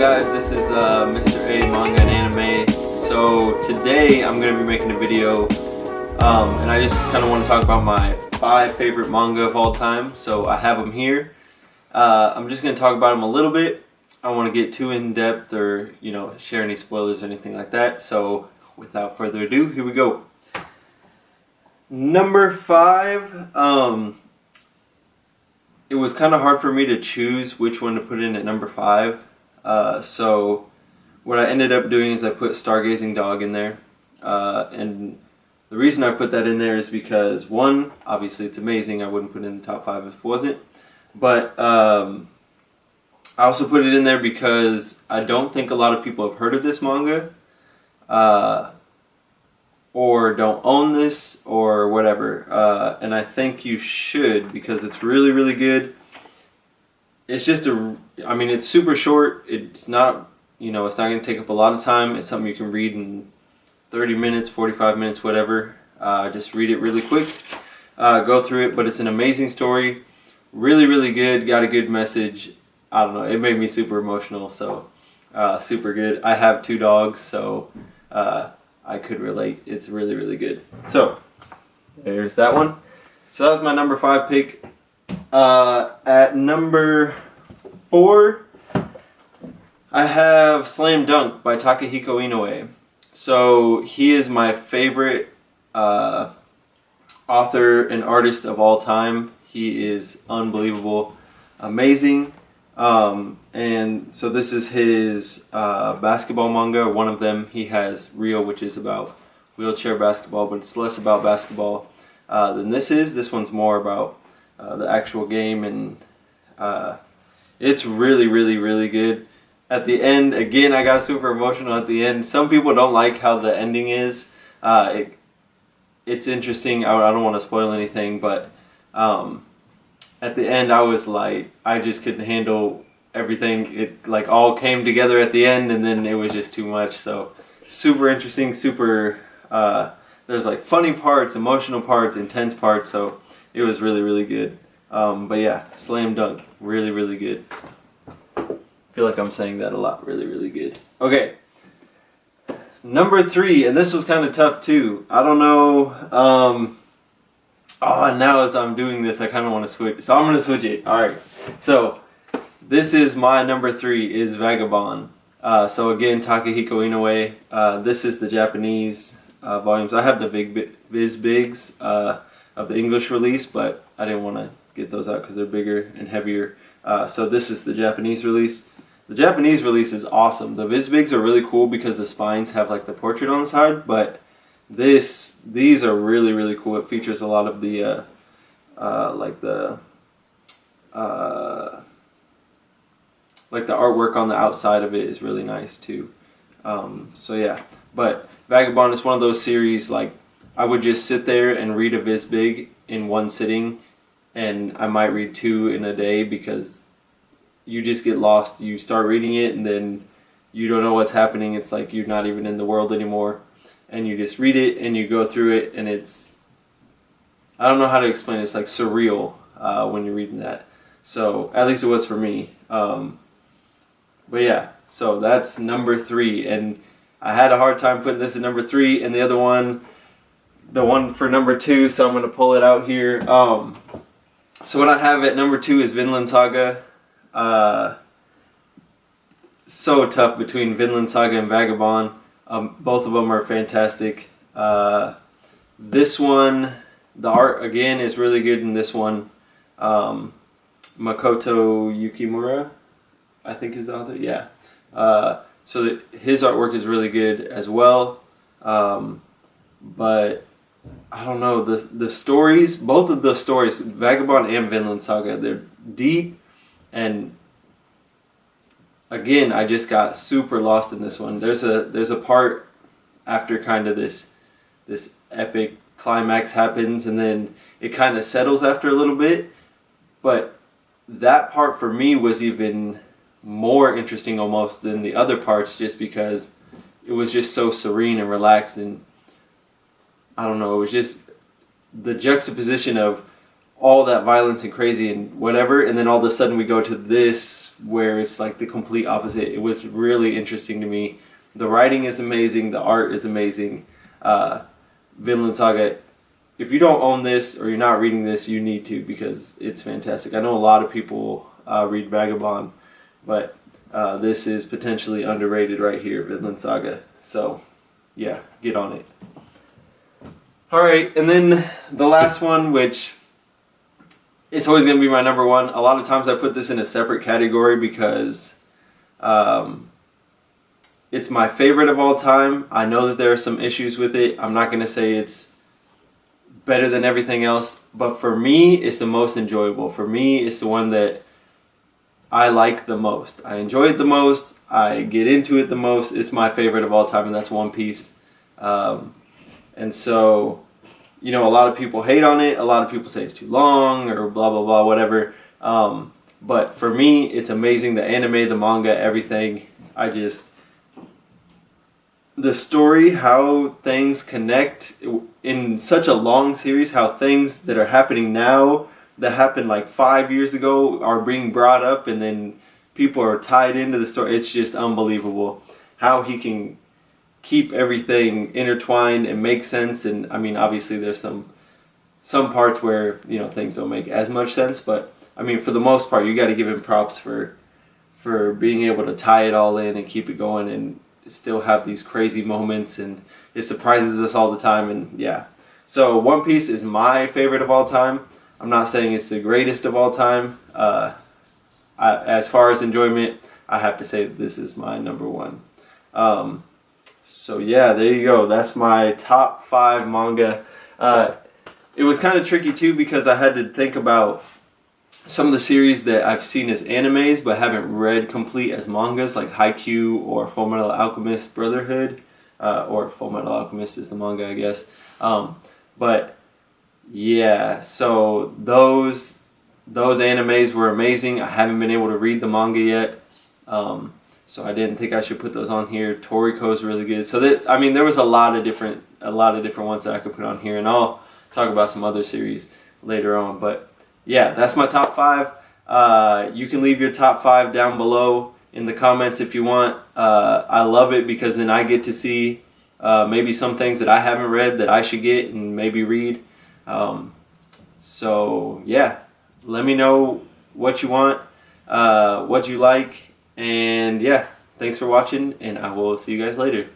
guys? This is Mr. A Manga and Anime. So today I'm going to be making a video and I just kind of want to talk about my 5 favorite manga of all time. So I have them here. I'm just going to talk about them a little bit. I don't want to get too in depth or share any spoilers or anything like that. So without further ado, here we go. Number 5, it was kind of hard for me to choose which one to put in at number 5. So what I ended up doing is I put Stargazing Dog in there. And the reason I put that in there is because, one, obviously it's amazing. I wouldn't put it in the top 5 if it wasn't. But I also put it in there because I don't think a lot of people have heard of this manga. Or don't own this, or whatever, and I think you should because it's really, really good. It's just it's super short. It's not, it's not going to take up a lot of time. It's something you can read in 30 minutes, 45 minutes, whatever. Just read it really quick, go through it, but it's an amazing story. Really, really good, got a good message. I don't know, it made me super emotional, so super good. I have 2 dogs, so I could relate. It's really, really good. So, there's that one. So that was my number 5 pick. At number 4, I have Slam Dunk by Takehiko Inoue. So, he is my favorite author and artist of all time. He is unbelievable, amazing. And so this is his basketball manga. One of them, he has Rio, which is about wheelchair basketball, but it's less about basketball than this is. This one's more about the actual game, and it's really, really, really good. At the end, again, I got super emotional at the end. Some people don't like how the ending is. It's interesting. I don't want to spoil anything, but at the end, I was like, I just couldn't handle everything. It like all came together at the end, and then it was just too much. So super interesting, super. There's like funny parts, emotional parts, intense parts. So it was really, really good. But yeah, Slam Dunk, really, really good. I feel like I'm saying that a lot. Really, really good. Okay, number 3, and this was kind of tough too. I don't know. And now as I'm doing this, I kind of want to switch. So I'm going to switch it. Alright. So, this is my number 3, is Vagabond. So again, Takehiko Inoue. This is the Japanese volumes. I have the Viz Bigs of the English release, but I didn't want to get those out because they're bigger and heavier. So this is the Japanese release. The Japanese release is awesome. The Viz Bigs are really cool because the spines have like the portrait on the side, but these are really, really cool. It features a lot of the the artwork on the outside of it is really nice too. So yeah, but Vagabond is one of those series, like I would just sit there and read a Viz Big in one sitting, and I might read 2 in a day because you just get lost. You start reading it and then you don't know what's happening. It's like you're not even in the world anymore. And you just read it and you go through it, and it's, I don't know how to explain it. It's like surreal when you're reading that. So at least it was for me. But yeah, so that's number 3, and I had a hard time putting this at number 3, and the other one, the one for number 2. So I'm gonna pull it out here. So what I have at number 2 is Vinland Saga. So tough between Vinland Saga and Vagabond. Both of them are fantastic. This one, the art again is really good in this one. Makoto Yukimura, I think is the author. Yeah. So his artwork is really good as well. But I don't know, the stories, both of the stories, Vagabond and Vinland Saga, they're deep, and again, I just got super lost in this one. There's a part after kind of this epic climax happens, and then it kind of settles after a little bit. But that part for me was even more interesting almost than the other parts, just because it was just so serene and relaxed, and I don't know, it was just the juxtaposition of all that violence and crazy and whatever, and then all of a sudden we go to this where it's like the complete opposite. It was really interesting to me. The writing is amazing, the art is amazing. Vinland Saga, if you don't own this or you're not reading this, you need to, because it's fantastic. I know a lot of people read Vagabond, but this is potentially underrated right here, Vinland Saga. So yeah, get on it. Alright, and then the last one, which it's always going to be my number one. A lot of times I put this in a separate category because it's my favorite of all time. I know that there are some issues with it. I'm not going to say it's better than everything else, but for me, it's the most enjoyable. For me, it's the one that I like the most. I enjoy it the most. I get into it the most. It's my favorite of all time, and that's One Piece. And so, you know, a lot of people hate on it. A lot of people say it's too long or blah, blah, blah, whatever. But for me, it's amazing. The anime, the manga, everything. The story, how things connect in such a long series, how things that are happening now that happened like 5 years ago are being brought up, and then people are tied into the story. It's just unbelievable how he can keep everything intertwined and make sense. And I mean, obviously there's some parts where, you know, things don't make as much sense, but I mean, for the most part, you got to give him props for being able to tie it all in and keep it going and still have these crazy moments, and it surprises us all the time. And yeah, so One Piece is my favorite of all time. I'm not saying it's the greatest of all time. As far as enjoyment, I have to say that this is my number one. So yeah, there you go. That's my top 5 manga. It was kind of tricky too, because I had to think about some of the series that I've seen as animes but haven't read complete as mangas, like Haikyuu or Fullmetal Alchemist Brotherhood, or Fullmetal Alchemist is the manga, I guess. But yeah, so those animes were amazing. I haven't been able to read the manga yet, so I didn't think I should put those on here. Toriko's really good. So that, I mean, there was a lot of different ones that I could put on here, and I'll talk about some other series later on. But yeah, that's my top 5. You can leave your top 5 down below in the comments if you want. I love it because then I get to see maybe some things that I haven't read that I should get and maybe read. So yeah, let me know what you want, what you like, and yeah, thanks for watching, and I will see you guys later.